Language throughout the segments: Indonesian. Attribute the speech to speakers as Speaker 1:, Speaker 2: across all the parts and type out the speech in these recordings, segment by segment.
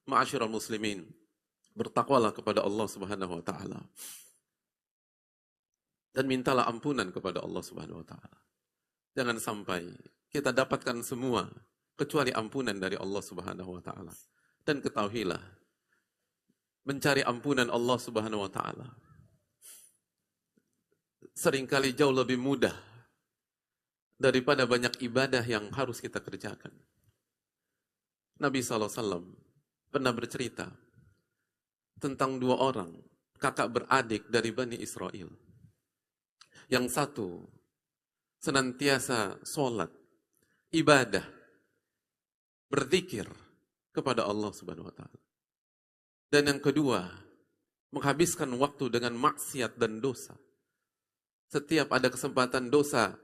Speaker 1: Ma'asyiral muslimin, bertakwalah kepada Allah Subhanahu wa taala. Dan mintalah ampunan kepada Allah Subhanahu wa taala. Jangan sampai kita dapatkan semua kecuali ampunan dari Allah Subhanahu wa taala. Dan ketahuilah, mencari ampunan Allah Subhanahu wa taala seringkali jauh lebih mudah daripada banyak ibadah yang harus kita kerjakan. Nabi SAW pernah bercerita tentang dua orang, kakak beradik dari Bani Israel. Yang satu senantiasa sholat, ibadah, berzikir kepada Allah Subhanahu wa taala. Dan yang kedua, menghabiskan waktu dengan maksiat dan dosa. Setiap ada kesempatan dosa,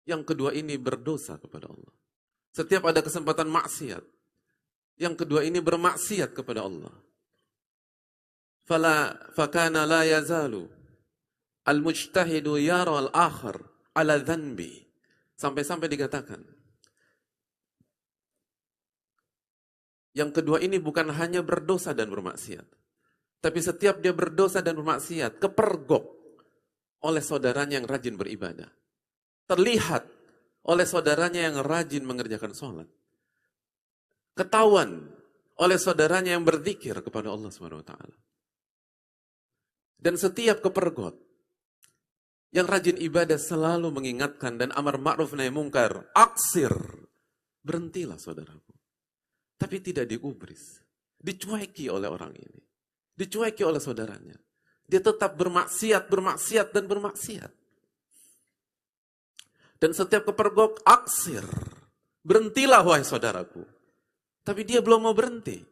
Speaker 1: yang kedua ini berdosa kepada Allah. Setiap ada kesempatan maksiat, yang kedua ini bermaksiat kepada Allah. Fakana la yazalu al-mujtahidu yara al-akhar ala dhanbi. Sampai-sampai dikatakan, yang kedua ini bukan hanya berdosa dan bermaksiat, tapi setiap dia berdosa dan bermaksiat, kepergok oleh saudaranya yang rajin beribadah. Terlihat oleh saudaranya yang rajin mengerjakan sholat. Ketahuan oleh saudaranya yang berzikir kepada Allah Subhanahu wa taala. Dan setiap kepergok yang rajin ibadah selalu mengingatkan dan amar ma'ruf nahi mungkar, aksir, berhentilah saudaraku. Tapi tidak digubris, dicueki oleh orang ini, dicueki oleh saudaranya. Dia tetap bermaksiat, dan bermaksiat. Dan setiap kepergok, aksir, berhentilah wahai saudaraku. Tapi dia belum mau berhenti.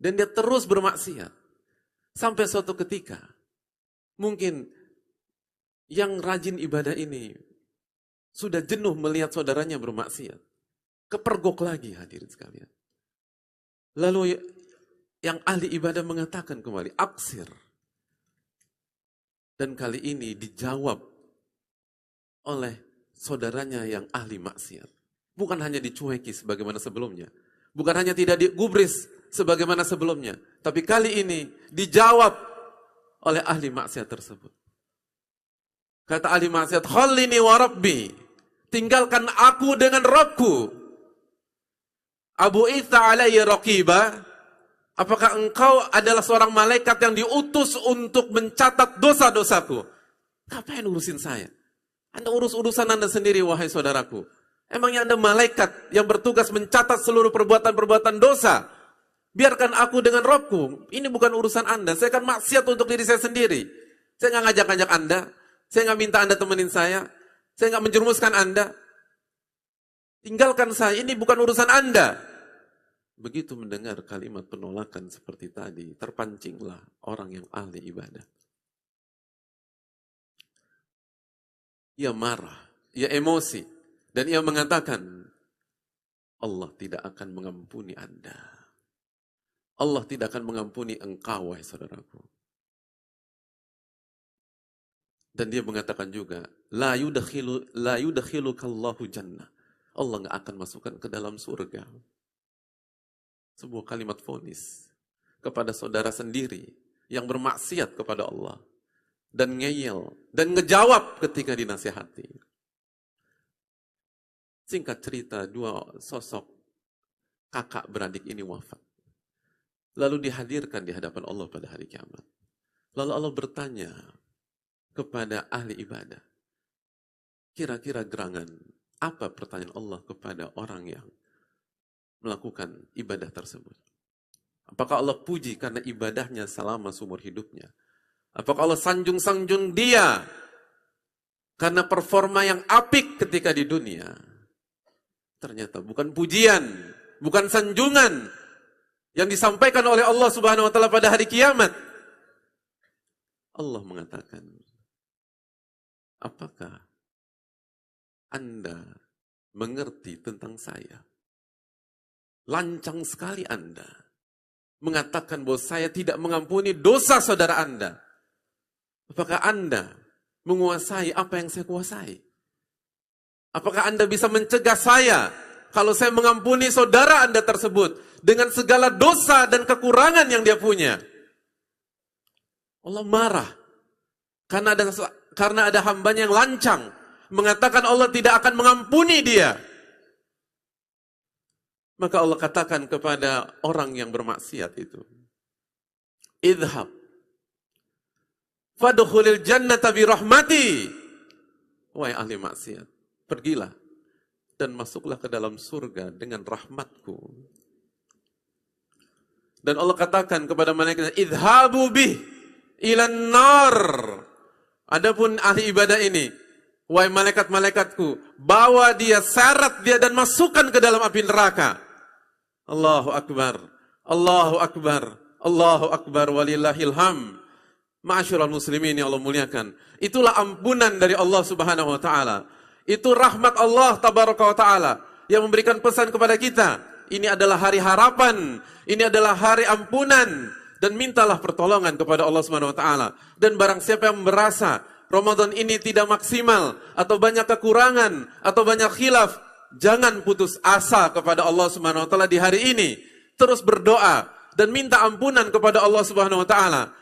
Speaker 1: Dan dia terus bermaksiat. Sampai suatu ketika, mungkin yang rajin ibadah ini sudah jenuh melihat saudaranya bermaksiat. Kepergok lagi hadirin sekalian. Lalu yang ahli ibadah mengatakan kembali, aksir. Dan kali ini dijawab oleh saudaranya yang ahli maksiat. Bukan hanya dicueki sebagaimana sebelumnya. Bukan hanya tidak digubris sebagaimana sebelumnya. Tapi kali ini dijawab oleh ahli maksiat tersebut. Kata ahli maksiat, khallini wa rabbi. Tinggalkan aku dengan Rabbku. Abu Itha alayya raqiba. Apakah engkau adalah seorang malaikat yang diutus untuk mencatat dosa-dosaku? Ngapain urusin saya? Anda urus urusan Anda sendiri, wahai saudaraku. Emangnya Anda malaikat yang bertugas mencatat seluruh perbuatan-perbuatan dosa? Biarkan aku dengan Rabbku. Ini bukan urusan Anda. Saya akan maksiat untuk diri saya sendiri. Saya nggak ngajak-ngajak Anda. Saya nggak minta Anda temenin saya. Saya nggak menjerumuskan Anda. Tinggalkan saya. Ini bukan urusan Anda. Begitu mendengar kalimat penolakan seperti tadi, terpancinglah orang yang ahli ibadah. Ia marah, ia emosi, dan ia mengatakan, Allah tidak akan mengampuni Anda. Allah tidak akan mengampuni engkau, wahai saudaraku. Dan dia mengatakan juga, la yudakhilukallahu jannah. Allah nggak akan masukkan ke dalam surga. Sebuah kalimat vonis kepada saudara sendiri yang bermaksiat kepada Allah dan ngeyel dan ngejawab ketika dinasihati. Singkat cerita, dua sosok kakak beradik ini wafat. Lalu dihadirkan di hadapan Allah pada hari kiamat. Lalu Allah bertanya kepada ahli ibadah, kira-kira gerangan apa pertanyaan Allah kepada orang yang melakukan ibadah tersebut? Apakah Allah puji karena ibadahnya selama seumur hidupnya? Apakah Allah sanjung-sanjung dia karena performa yang apik ketika di dunia? Ternyata bukan pujian, bukan sanjungan yang disampaikan oleh Allah Subhanahu wa taala pada hari kiamat. Allah mengatakan, apakah Anda mengerti tentang saya? Lancang sekali Anda mengatakan bahwa saya tidak mengampuni dosa saudara Anda. Apakah Anda menguasai apa yang saya kuasai? Apakah Anda bisa mencegah saya kalau saya mengampuni saudara Anda tersebut dengan segala dosa dan kekurangan yang dia punya. Allah marah karena ada hambanya yang lancang mengatakan Allah tidak akan mengampuni dia. Maka Allah katakan kepada orang yang bermaksiat itu, idhab fadkhulil jannata bi rahmati. Wahai ahli maksiat, pergilah dan masuklah ke dalam surga dengan rahmatku. Dan Allah katakan kepada malaikat, idhabu bih ilan nar. Adapun ahli ibadah ini, wahai malaikat-malaikatku, bawa dia, seret dia dan masukkan ke dalam api neraka. Allahu Akbar, Allahu Akbar, Allahu Akbar, walillahil hamd. Ma'asyiral muslimin yang Allah muliakan. Itulah ampunan dari Allah Subhanahu wa taala. Itu rahmat Allah tabaraka wa taala yang memberikan pesan kepada kita. Ini adalah hari harapan, ini adalah hari ampunan, dan mintalah pertolongan kepada Allah Subhanahu wa taala. Dan barang siapa yang merasa Ramadan ini tidak maksimal atau banyak kekurangan atau banyak khilaf, jangan putus asa kepada Allah Subhanahu wa taala di hari ini. Terus berdoa dan minta ampunan kepada Allah Subhanahu wa taala.